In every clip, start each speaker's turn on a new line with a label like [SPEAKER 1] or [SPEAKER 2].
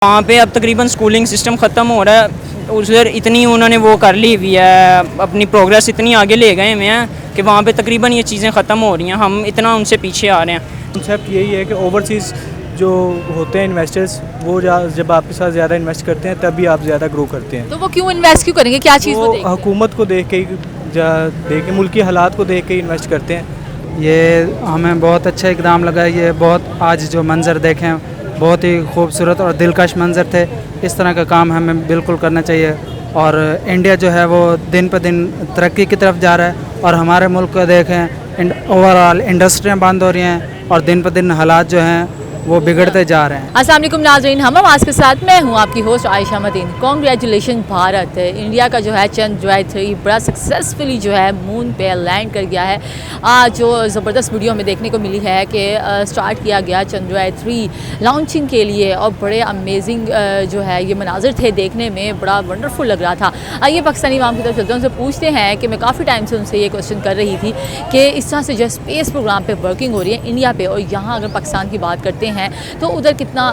[SPEAKER 1] वहाँ पे अब तकरीबन स्कूलिंग सिस्टम ख़त्म हो रहा है। उधर इतनी उन्होंने वो कर ली हुई है, अपनी प्रोग्रेस इतनी आगे ले गए हुए हैं कि वहाँ पे तकरीबन ये चीज़ें ख़त्म हो रही हैं, हम इतना उनसे पीछे आ रहे हैं।
[SPEAKER 2] कॉन्सेप्ट यही है कि ओवरसीज़ जो होते हैं इन्वेस्टर्स, वो जब आपके साथ ज़्यादा इन्वेस्ट करते हैं तभी आप ज़्यादा ग्रो करते हैं।
[SPEAKER 3] तो वो क्यों इन्वेस्ट क्यों करेंगे, क्या चीज़ वो देखते हैं?
[SPEAKER 2] हुकूमत को देख के मुल्की हालात को देख के इन्वेस्ट करते हैं।
[SPEAKER 4] ये हमें बहुत अच्छा इकदाम लगा। ये बहुत आज जो मंज़र देखें बहुत ही खूबसूरत और दिलकश मंज़र थे। इस तरह का काम हमें बिल्कुल करना चाहिए। और इंडिया जो है वो दिन पर दिन तरक्की की तरफ जा रहा है और हमारे मुल्क को देखें ओवरऑल इंडस्ट्रियाँ बंद हो रही हैं और दिन पर दिन हालात जो हैं वो बिगड़ते जा रहे हैं।
[SPEAKER 3] अस्सलाम वालेकुम नाज़रीन, हम आज के साथ मैं हूँ आपकी host Ayesha Medina. Congratulation Bharat, India का जो है चंद्रयान-3 बड़ा सक्सेसफुली जो है मून पे लैंड कर गया है। आज जो ज़बरदस्त वीडियो हमें देखने को मिली है कि स्टार्ट किया गया चंद्रयान-3 लॉन्चिंग के लिए और बड़े अमेजिंग जो है ये मनाजिर थे, देखने में बड़ा वंडरफुल लग रहा था। आइए पाकिस्तानी अवाम की तरफ चलते हैं, उनसे पूछते हैं कि मैं काफ़ी टाइम से उनसे ये क्वेश्चन कर रही थी कि इस तरह से जो स्पेस प्रोग्राम पर वर्किंग हो रही है इंडिया पर, और यहाँ अगर पाकिस्तान की बात करते हैं तो उधर कितना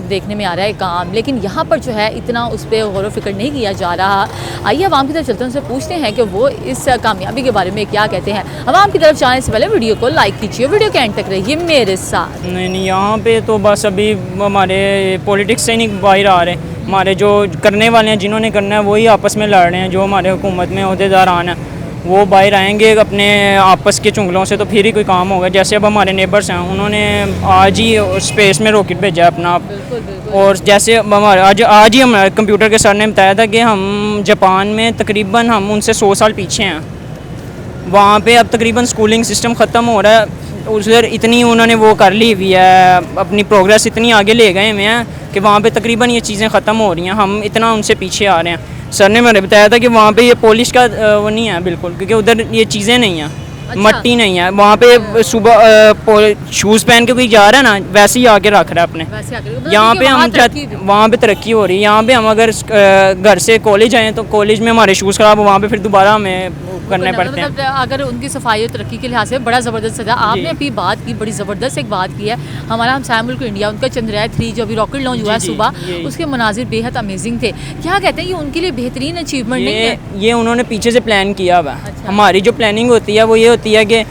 [SPEAKER 3] देखने में आ रहा है काम, लेकिन यहाँ पर जो है इतना उस पर गौर व फिक्र नहीं किया जा रहा। आइए आवाम की तरफ चलते हैं, उनसे पूछते हैं कि वो इस कामयाबी के बारे में क्या कहते हैं। आवाम की तरफ जाने से पहले वीडियो को लाइक कीजिए, वीडियो के एंड तक रहिए मेरे साथ।
[SPEAKER 1] नहीं, यहाँ पे तो बस अभी हमारे पॉलिटिक्स से नहीं बाहर आ रहे। हमारे जो करने वाले हैं, जिन्होंने करना है वही आपस में लड़ रहे हैं। जो हमारे हुकूमत में ओहदेदारान हैं वो बाहर आएंगे अपने आपस के चुंगलों से, तो फिर ही कोई काम होगा। जैसे अब हमारे नेबर्स हैं, उन्होंने आज ही स्पेस में रॉकेट भेजा अपना। और जैसे हमारे आज ही हमारे कंप्यूटर के सर ने बताया था कि हम जापान में तकरीबन हम उनसे 100 साल पीछे हैं। वहाँ पे अब तकरीबन स्कूलिंग सिस्टम ख़त्म हो रहा है। उधर इतनी उन्होंने वो कर ली हुई है, अपनी प्रोग्रेस इतनी आगे ले गए हुए हैं कि वहाँ पे तकरीबन ये चीज़ें ख़त्म हो रही हैं, हम इतना उनसे पीछे आ रहे हैं। सर ने मैंने बताया था कि वहाँ पे ये पॉलिश का वो नहीं है बिल्कुल, क्योंकि उधर ये चीज़ें नहीं हैं। अच्छा। मट्टी नहीं है वहाँ पे। सुबह शूज़ पहन के कोई जा रहा है ना, वैसे ही आके रख रहा है अपने। यहाँ पे हम वहाँ पे तरक्की हो रही है। यहाँ पे हम अगर घर से कॉलेज आएँ तो कॉलेज में हमारे शूज़ ख़राब हो, वहाँ पे फिर दोबारा हमें करने पड़ते हैं।
[SPEAKER 3] मतलब अगर उनकी सफाई और तरक्की के लिहाज से बड़ा ज़बरदस्त है। आपने अभी बात की, बड़ी ज़बरदस्त एक बात की है। हमारा हमसाया मुल्क इंडिया, उनका चंद्रयान-3 जो अभी रॉकेट लॉन्च हुआ है सुबह, उसके मनाजिर बेहद अमेजिंग थे। क्या कहते हैं, ये उनके लिए बेहतरीन अचीवमेंट नहीं है?
[SPEAKER 1] ये उन्होंने पीछे से प्लान किया हुआ।
[SPEAKER 3] अच्छा।
[SPEAKER 1] हमारी जो प्लानिंग होती है वो ये होती है कि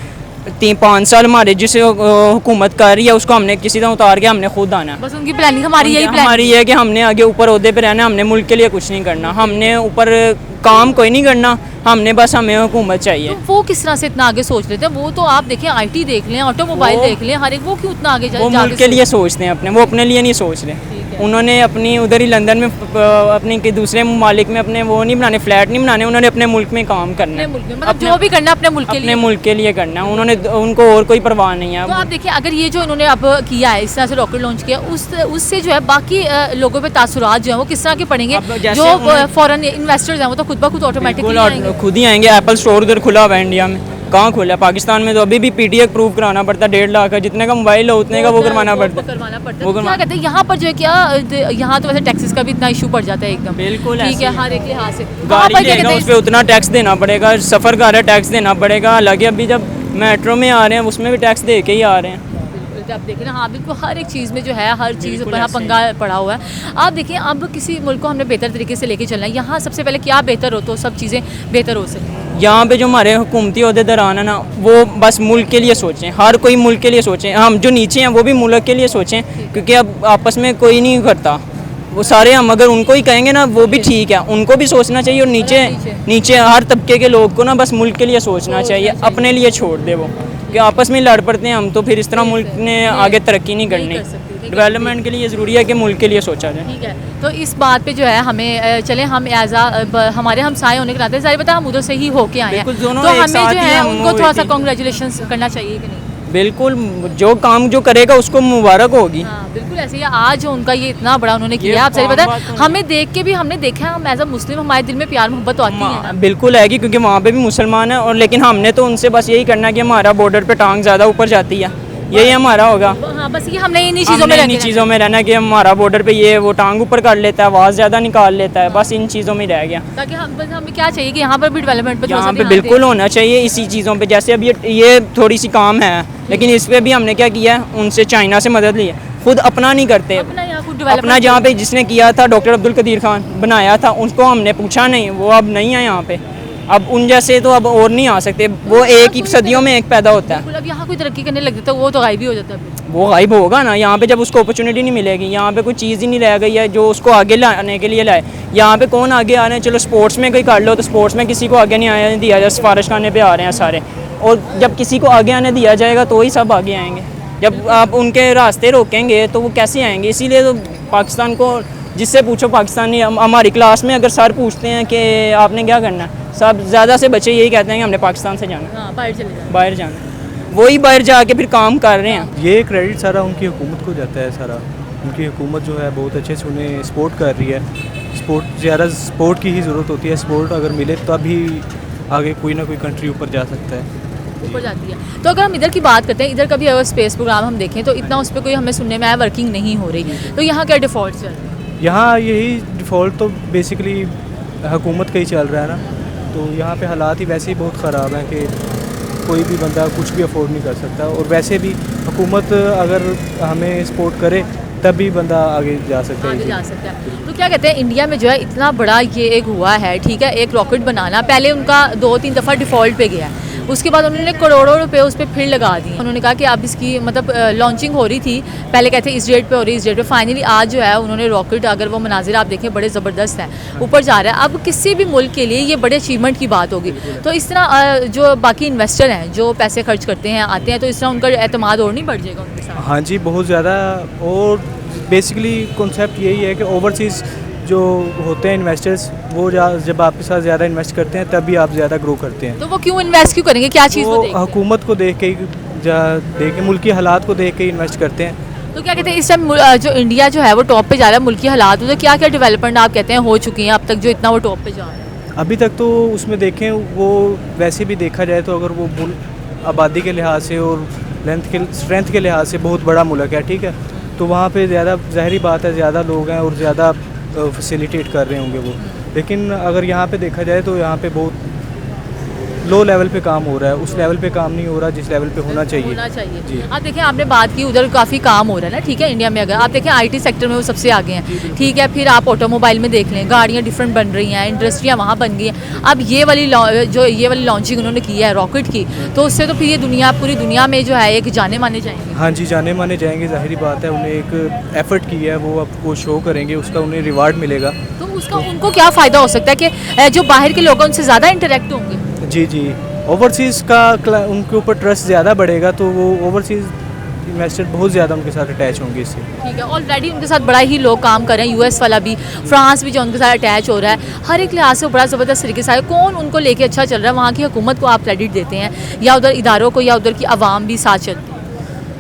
[SPEAKER 1] 3-5 साल हमारे जिस हुकूमत कर रही है उसको हमने किसी तरह उतार के हमने खुद आना।
[SPEAKER 3] बस उनकी प्लानिंग हमारी यही
[SPEAKER 1] हमारी है कि हमने आगे ऊपर ओहदे पे रहना, हमने मुल्क के लिए कुछ नहीं करना, हमने ऊपर काम कोई नहीं करना, हमने बस हमें हुकूमत चाहिए।
[SPEAKER 3] तो वो किस तरह से इतना आगे सोच लेते हैं? वो तो आप देखें आईटी देख लें, ऑटोमोबाइल देख लें, हर एक, वो क्यों इतना आगे
[SPEAKER 1] वो मुल्क के लिए सोचते हैं अपने, वो अपने लिए नहीं सोच रहे। उन्होंने अपनी उधर ही लंदन में अपनी के दूसरे ममालिक में अपने वो नहीं बनाने, फ्लैट नहीं बनाने, उन्होंने अपने मुल्क में काम करना है।
[SPEAKER 3] मतलब जो भी करना अपने मुल्क के लिए,
[SPEAKER 1] अपने मुल्क के लिए करना है। उन्होंने, उनको और कोई परवाह नहीं है।
[SPEAKER 3] तो आप देखिए, अगर ये जो इन्होंने अब किया है, इस तरह से रॉकेट लॉन्च किया, उससे जो है बाकी लोगों पे तासुरात जो है वो किस तरह के पड़ेंगे? जो फॉरेन इन्वेस्टर्स हैं वो तो खुद ब खुद ऑटोमेटिकली
[SPEAKER 1] खुद ही आएंगे। एप्पल स्टोर उधर खुला हुआ है इंडिया में, कहाँ खुला है? पाकिस्तान में तो अभी भी पीटीए प्रूव कराना पड़ता है 1.5 लाख का, जितने का मोबाइल है उतने का वो करवाना पड़ता है।
[SPEAKER 3] वो क्या कहते हैं यहाँ पर जो है, क्या यहाँ तो वैसे टैक्सेस का भी इतना इशू पड़ जाता है एकदम।
[SPEAKER 1] बिल्कुल
[SPEAKER 3] ठीक है, हर एक लिहाज से
[SPEAKER 1] गाड़ी लेगा उस पर उतना टैक्स देना पड़ेगा, सफ़र का टैक्स देना पड़ेगा। हालांकि अभी जब मेट्रो में आ रहे हैं उसमें भी टैक्स दे के ही आ रहे हैं।
[SPEAKER 3] आप देखें ना, हाँ बिल्कुल, हर एक चीज़ में जो है हर चीज़ पर पंगा पड़ा हुआ है। आप देखिए, अब किसी मुल्क को हमने बेहतर तरीके से लेके चलना है, यहाँ सबसे पहले क्या बेहतर हो तो सब चीज़ें बेहतर हो सकें।
[SPEAKER 1] यहाँ पे जो हमारे हुकूमती ओहदेदारान है ना, वो बस मुल्क के लिए सोचें, हर कोई मुल्क के लिए सोचें। हम जो नीचे हैं वो भी मुल्क के लिए सोचें, क्योंकि अब आपस में कोई नहीं करता। वो सारे हम अगर उनको ही कहेंगे ना वो भी ठीक है, उनको भी सोचना चाहिए। और नीचे हर तबके के लोग को ना बस मुल्क के लिए सोचना चाहिए, अपने लिए छोड़ दे वो कि आपस में लड़ पड़ते हैं हम, तो फिर इस तरह मुल्क ने आगे तरक्की नहीं करनी। डेवलपमेंट के लिए ज़रूरी है कि मुल्क के लिए सोचा जाए।
[SPEAKER 3] ठीक है, तो इस बात पे जो है हमें चले, हम एज हमारे हमसाए होने के नाते जाहिर पता हम उधर से ही होके आए हैं, तो हमें जो है उनको थोड़ा सा कांग्रेचुलेशंस करना चाहिए कि नहीं?
[SPEAKER 1] बिल्कुल, जो काम जो करेगा उसको मुबारक होगी।
[SPEAKER 3] हाँ बिल्कुल, ऐसे ही आज उनका ये इतना बड़ा उन्होंने किया, आप सही पता है, हमें देख के भी हमने देखा है, हम एज अ मुस्लिम हमारे दिल में प्यार मोहब्बत तो आती है।
[SPEAKER 1] बिल्कुल आएगी, क्योंकि वहाँ पे भी मुसलमान है। और लेकिन हमने तो उनसे बस यही करना है कि हमारा बॉर्डर पे टांग ज़्यादा ऊपर जाती है, यही हमारा होगा।
[SPEAKER 3] हाँ बस ये हमने इन्हीं
[SPEAKER 1] चीज़ों में रहना कि हमारा बॉर्डर पे ये वो टांग ऊपर कर लेता है, आवाज़ ज़्यादा निकाल लेता है, बस इन चीज़ों में रह गया।
[SPEAKER 3] ताकि हमें क्या चाहिए कि यहाँ पर भी डेवलपमेंट पे
[SPEAKER 1] यहाँ पे बिल्कुल होना चाहिए इसी चीज़ों पे। जैसे अब ये थोड़ी सी काम है, लेकिन इस पर भी हमने क्या किया है, उनसे चाइना से मदद ली है, खुद अपना नहीं करते। अपना जहाँ पे जिसने किया था डॉक्टर अब्दुल कदीर खान बनाया था, उसको हमने पूछा नहीं, वो अब नहीं है यहाँ पे। अब उन जैसे तो अब और नहीं आ सकते, वो एक ही सदियों में एक पैदा होता है।
[SPEAKER 3] अब यहाँ कोई तरक्की करने लग जाता है वो तो गायब ही हो जाता है।
[SPEAKER 1] वो गायब होगा ना यहाँ पे, जब उसको अपॉर्चुनिटी नहीं मिलेगी। यहाँ पे कोई चीज़ ही नहीं रह गई है जो उसको आगे लाने के लिए लाए। यहाँ पे कौन आगे आ रहे हैं? चलो स्पोर्ट्स में कोई कर लो, तो स्पोर्ट्स में किसी को आगे नहीं आने दिया जाए, सिफारिश खाने पे आ रहे हैं सारे। और जब किसी को आगे आने दिया जाएगा तो ही सब आगे आएंगे। जब आप उनके रास्ते रोकेंगे तो वो कैसे आएंगे? इसीलिए तो पाकिस्तान को जिससे पूछो पाकिस्तानी, हमारी क्लास में अगर सर पूछते हैं कि आपने क्या करना है, सब ज़्यादा से बच्चे यही कहते हैं कि हमने पाकिस्तान से जाना,
[SPEAKER 3] हाँ, बाहर चले जाना,
[SPEAKER 1] बाहर जाना। वही बाहर जाके फिर काम कर रहे हैं।
[SPEAKER 2] ये क्रेडिट सारा उनकी हुकूमत को जाता है। सारा उनकी हुकूमत जो है बहुत अच्छे से उन्हें सपोर्ट कर रही है। ज़्यादा सपोर्ट की ही ज़रूरत होती है। सपोर्ट अगर मिले तभी आगे कोई ना कोई कंट्री ऊपर जा सकता है,
[SPEAKER 3] ऊपर जाती है। तो अगर हम इधर की बात करते हैं, इधर का भी अगर स्पेस प्रोग्राम हम देखें तो इतना उस पर कोई हमें सुनने में आया वर्किंग नहीं हो रही, तो यहाँ क्या डिफ़ॉल्ट चल रहा है?
[SPEAKER 2] यहाँ यही डिफ़ॉल्ट तो बेसिकली हुकूमत का ही चल रहा है ना। तो यहाँ पे हालात ही वैसे ही बहुत ख़राब हैं कि कोई भी बंदा कुछ भी अफोर्ड नहीं कर सकता। और वैसे भी हुकूमत अगर हमें सपोर्ट करे तभी बंदा आगे जा सकता है।
[SPEAKER 3] आगे जा सकता है। तो क्या कहते हैं, इंडिया में जो है इतना बड़ा ये एक हुआ है, ठीक है, एक रॉकेट बनाना, पहले उनका 2-3 दफ़ा डिफ़ॉल्ट पे गया है, उसके बाद उन्होंने करोड़ों रुपए उस पर फिर लगा दिए। उन्होंने कहा कि अब इसकी मतलब लॉन्चिंग हो रही थी, पहले कहते इस डेट पे हो रही, इस डेट पे, फाइनली आज जो है उन्होंने रॉकेट, अगर वो मनाजिर आप देखें बड़े ज़बरदस्त हैं, ऊपर जा रहा है। अब किसी भी मुल्क के लिए ये बड़े अचीवमेंट की बात होगी। तो इस तरह जो बाकी इन्वेस्टर हैं जो पैसे खर्च करते हैं, आते हैं, तो इस तरह उनका एतमाद और नहीं बढ़ जाएगा उनके साथ?
[SPEAKER 2] हाँ जी, बहुत ज़्यादा। और बेसिकली कॉन्सेप्ट यही है कि ओवरसीज़ जो होते हैं इन्वेस्टर्स, वो जब आपके साथ ज़्यादा इन्वेस्ट करते हैं तभी आप ज़्यादा ग्रो करते हैं।
[SPEAKER 3] तो वो क्यों इन्वेस्ट क्यों करेंगे, क्या चीज़
[SPEAKER 2] वो
[SPEAKER 3] वो देखते हैं?
[SPEAKER 2] हुकूमत को देख के ही देख के, मुल्की हालात को देख के इन्वेस्ट करते हैं।
[SPEAKER 3] तो क्या कहते हैं, इस टाइम जो इंडिया जो है वो टॉप पे जा रहा है मुल्की हालात, तो क्या क्या डेवलपमेंट आप कहते हैं हो चुकी हैं अब तक जो इतना वो टॉप पे जा रहा है?
[SPEAKER 2] अभी तक तो उसमें देखें, वो वैसे भी देखा जाए तो अगर वो मुल्क आबादी के लिहाज से और स्ट्रेंथ के लिहाज से बहुत बड़ा मुल्क है, ठीक है, तो वहाँ पे ज़्यादा ज़ाहिरी बात है ज़्यादा लोग हैं और ज़्यादा फैसिलिटेट कर रहे होंगे वो। लेकिन अगर यहाँ पे देखा जाए तो यहाँ पे बहुत लो लेवल पे काम हो रहा है, उस लेवल पे काम नहीं हो रहा जिस लेवल पे होना चाहिए। जी।
[SPEAKER 3] आप देखें, आपने बात की उधर काफ़ी काम हो रहा है ना, ठीक है, इंडिया में अगर आप देखें आईटी सेक्टर में वो सबसे आगे हैं, ठीक है, फिर आप ऑटोमोबाइल में देख लें, गाड़ियाँ डिफरेंट बन रही हैं, इंडस्ट्रियाँ वहाँ बन गई हैं। अब ये वाली लॉन्चिंग उन्होंने की है रॉकेट की, तो उससे तो फिर ये पूरी दुनिया में जो है एक जाने माने जाएंगे।
[SPEAKER 2] हाँ जी, जाने माने जाएंगे, ज़ाहिरी बात है। उन्हें एक एफर्ट की है, वो अब वो शो करेंगे, उसका उन्हें रिवार्ड मिलेगा।
[SPEAKER 3] तो उसका उनको क्या फ़ायदा हो सकता है कि जो बाहर के लोग हैं उनसे ज़्यादा इंटरेक्ट होंगे?
[SPEAKER 2] जी जी, ओवरसीज़ का उनके ऊपर ट्रस्ट ज़्यादा बढ़ेगा, तो वो ओवरसीज़ इन्वेस्टर बहुत ज़्यादा उनके साथ अटैच होंगे इससे।
[SPEAKER 3] ठीक है, ऑलरेडी उनके साथ बड़ा ही लोग काम कर रहे हैं, यूएस वाला भी, फ्रांस भी जो उनके साथ अटैच हो रहा है, हर एक लिहाज से बड़ा ज़बरदस्त तरीके से। कौन उनको लेके अच्छा चल रहा है? वहाँ की हुकूमत को आप क्रेडिट देते हैं या उधर इदारों को या उधर की आवाम भी साथ चलती है?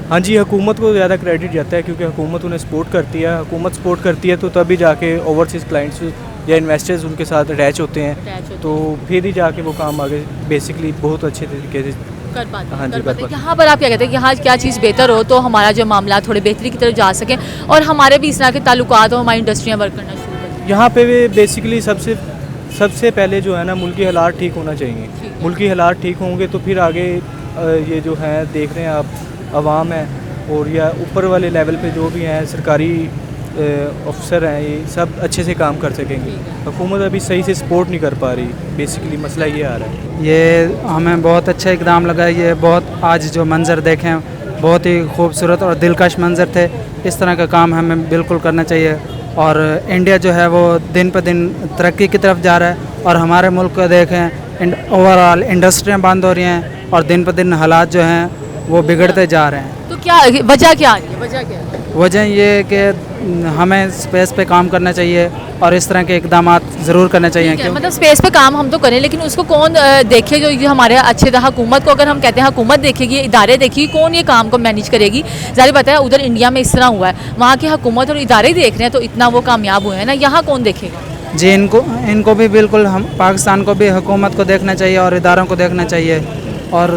[SPEAKER 2] हाँ जी, हुकूमत को ज़्यादा क्रेडिट जाता है क्योंकि हुकूमत उन्हें सपोर्ट करती है। हुकूमत सपोर्ट करती है तो तभी जाके ओवरसीज़ क्लाइंट्स या इन्वेस्टर्स उनके साथ अटैच होते हैं, तो फिर ही जाके वो काम आगे बेसिकली बहुत अच्छे तरीके से
[SPEAKER 3] कर पाते हैं।
[SPEAKER 2] हाँ जी, कर पाते हैं।
[SPEAKER 3] यहाँ पर आप क्या कहते हैं कि यहाँ क्या चीज़ बेहतर हो तो हमारा जो मामला थोड़े बेहतरी की तरफ जा सकें और हमारे भी इस तरह के ताल्लुकात हो, हमारी इंडस्ट्रियाँ वर्क करना शुरू करें?
[SPEAKER 2] यहाँ पे वे बेसिकली सबसे पहले जो है ना, मुल्की हालात ठीक होना चाहिए। मुल्की हालात ठीक होंगे तो फिर आगे ये जो है देख रहे हैं आप, आवाम है और या ऊपर वाले लेवल पे जो भी हैं सरकारी अफसर हैं, ये सब अच्छे से काम कर सकेंगे। हुकूमत अभी सही से सपोर्ट नहीं कर पा रही, बेसिकली मसला ये आ रहा है।
[SPEAKER 4] ये हमें बहुत अच्छा इकदाम लगा। ये बहुत आज जो मंज़र देखें बहुत ही खूबसूरत और दिलकश मंज़र थे। इस तरह का काम हमें बिल्कुल करना चाहिए। और इंडिया जो है वो दिन पर दिन तरक्की की तरफ जा रहा है और हमारे मुल्क को देखें ओवरऑल इंडस्ट्रियाँ बंद हो रही हैं और दिन पर दिन हालात जो हैं वो बिगड़ते जा रहे हैं।
[SPEAKER 3] तो क्या वजह क्या है? वजह क्या है?
[SPEAKER 4] वजह ये है कि हमें स्पेस पे काम करना चाहिए और इस तरह के इकदाम ज़रूर करने चाहिए।
[SPEAKER 3] क्यों? मतलब स्पेस पे काम हम तो करें लेकिन उसको कौन देखे? जो ये हमारे अच्छे हुकूमत को, अगर हम कहते हैं हुकूमत देखेगी, इदारे देखेगी, कौन ये काम को मैनेज करेगी? ज़ाहिर बात है उधर इंडिया में इस तरह हुआ है, वहाँ की हुकूमत और इदारे देख रहे हैं तो इतना वो कामयाब हुए हैं ना, यहाँ कौन देखेगा?
[SPEAKER 4] जी, इनको भी बिल्कुल, हम पाकिस्तान को भी हुकूमत को देखना चाहिए और इदारों को देखना चाहिए। और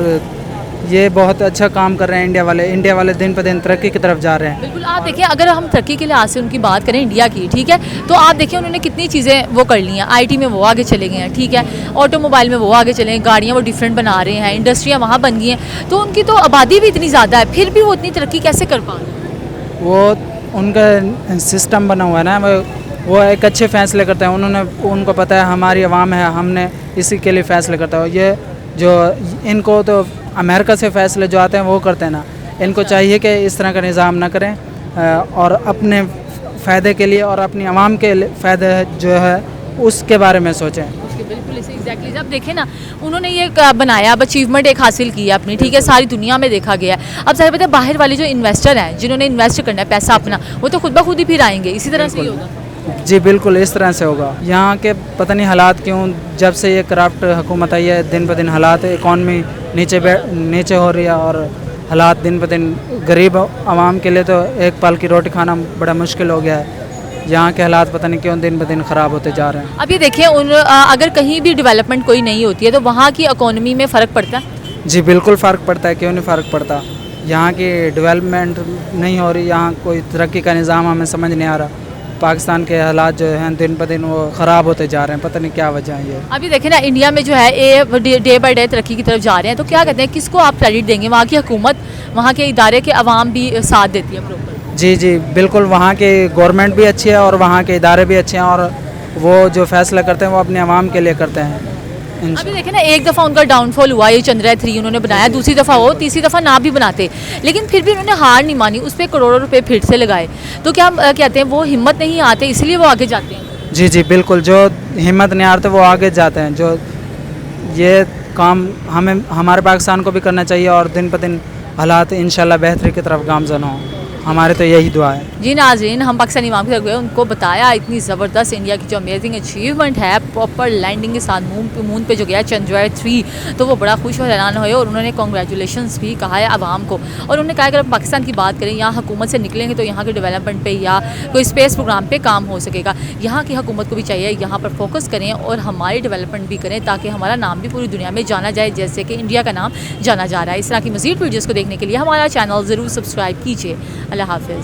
[SPEAKER 4] ये बहुत अच्छा काम कर रहे हैं इंडिया वाले दिन पर दिन तरक्की की तरफ जा रहे हैं।
[SPEAKER 3] बिल्कुल, आप देखिए अगर हम तरक्की के लिहाज से उनकी बात करें इंडिया की, ठीक है, तो आप देखिए उन्होंने कितनी चीज़ें वो कर ली हैं। आईटी में वो आगे चले गए हैं, ठीक है, ऑटोमोबाइल में वो आगे चले हैं, गाड़ियाँ वो डिफरेंट बना रहे हैं, इंडस्ट्रियाँ वहाँ बन गई हैं, तो उनकी तो आबादी भी इतनी ज़्यादा है, फिर भी वो इतनी तरक्की कैसे कर पा रहे हैं?
[SPEAKER 4] वो उनका सिस्टम बना हुआ है ना, वो एक अच्छे फ़ैसले करते हैं। उनको पता है हमारी आवाम है, हमने इसी के लिए फ़ैसले करते हैं। ये जो इनको तो अमेरिका से फ़ैसले जो आते हैं वो करते हैं ना, इनको चाहिए कि इस तरह का निज़ाम ना करें और अपने फ़ायदे के लिए और अपनी आवाम के फ़ायदे जो है उसके बारे में सोचें।
[SPEAKER 3] बिल्कुल इसे एग्जैक्टली जब देखें ना, उन्होंने ये बनाया, अब अचीवमेंट एक हासिल की है अपनी, ठीक है, सारी दुनिया में देखा गया है। अब सारे पता है बाहर वाले जो इन्वेस्टर हैं, जिन्होंने इन्वेस्ट करना है पैसा अपना, वो तो खुद ब खुद ही फिर आएंगे, इसी तरह से ही होगा।
[SPEAKER 4] जी बिल्कुल, इस तरह से होगा। यहाँ के पता नहीं हालात क्यों, जब से ये करप्ट हुकूमत आई है, दिन ब दिन हालात इकॉनमी नीचे हो रही है और हालात दिन ब दिन गरीब आवाम के लिए तो एक पल की रोटी खाना बड़ा मुश्किल हो गया है। यहाँ के हालात पता नहीं क्यों दिन ब दिन ख़राब होते जा रहे हैं।
[SPEAKER 3] अब ये देखिए, अगर कहीं भी डेवलपमेंट कोई नहीं होती है तो वहाँ की इकोनॉमी में फ़र्क पड़ता है।
[SPEAKER 4] जी बिल्कुल फ़र्क पड़ता है, क्यों नहीं फ़र्क पड़ता। यहाँ की डेवलपमेंट नहीं हो रही, यहाँ कोई तरक्की का निज़ाम हमें समझ नहीं आ रहा। पाकिस्तान के हालात जो हैं दिन ब दिन वो ख़राब होते जा रहे हैं, पता नहीं क्या वजह है ये।
[SPEAKER 3] अभी देखें ना, इंडिया में जो है ये डे बाय डे तरक्की की तरफ जा रहे हैं, तो क्या कहते हैं, किसको आप क्रेडिट देंगे? वहाँ की हुकूमत, वहाँ के इदारे के अवाम भी साथ देती है प्रॉपर?
[SPEAKER 4] जी बिल्कुल, वहाँ की गवर्नमेंट भी अच्छी है और वहाँ के इदारे भी अच्छे हैं और वो जो फैसला करते हैं वो अपने आवाम के लिए करते हैं।
[SPEAKER 3] अभी देखें ना, एक दफ़ा उनका डाउनफॉल हुआ, ये चंद्रयान 3 उन्होंने बनाया, दूसरी दफ़ा हो, तीसरी दफ़ा ना भी बनाते, लेकिन फिर भी उन्होंने हार नहीं मानी, उस पर करोड़ों रुपए फिर से लगाए। तो क्या हम कहते हैं वो हिम्मत नहीं आते, इसलिए वो आगे जाते हैं?
[SPEAKER 4] जी बिल्कुल, जो हिम्मत नहीं हारते वो आगे जाते हैं। जो ये काम हमारे पाकिस्तान को भी करना चाहिए और दिन ब दिन हालात इंशाल्लाह बेहतरी की तरफ गामज़न हों, हमारे तो यही दुआ है।
[SPEAKER 3] जी नाज़रीन, हम पाकिस्तानी इमाम की तरफ गए, उनको बताया इतनी ज़बरदस्त इंडिया की जो अमेजिंग अचीवमेंट है, प्रॉपर लैंडिंग के साथ मून पे जो गया चंद्रयान 3, तो वो बड़ा खुश और हैरान हुए और उन्होंने कॉन्ग्रेचुलेशंस भी कहा है आवाम को। और उन्होंने कहा अगर हम पाकिस्तान की बात करें, यहाँ हुकूमत से निकलेंगे तो यहाँ के डेवलपमेंट पे या कोई स्पेस प्रोग्राम पे काम हो सकेगा। यहाँ की हुकूमत को भी चाहिए यहाँ पर फोकस करें और हमारी डेवलपमेंट भी करें, ताकि हमारा नाम भी पूरी दुनिया में जाना जाए, जैसे कि इंडिया का नाम जाना जा रहा है। इस तरह की मज़ीद वीडियोज़ को देखने के लिए हमारा चैनल ज़रूर सब्सक्राइब कीजिए। अल्लाह हाफ़िज़।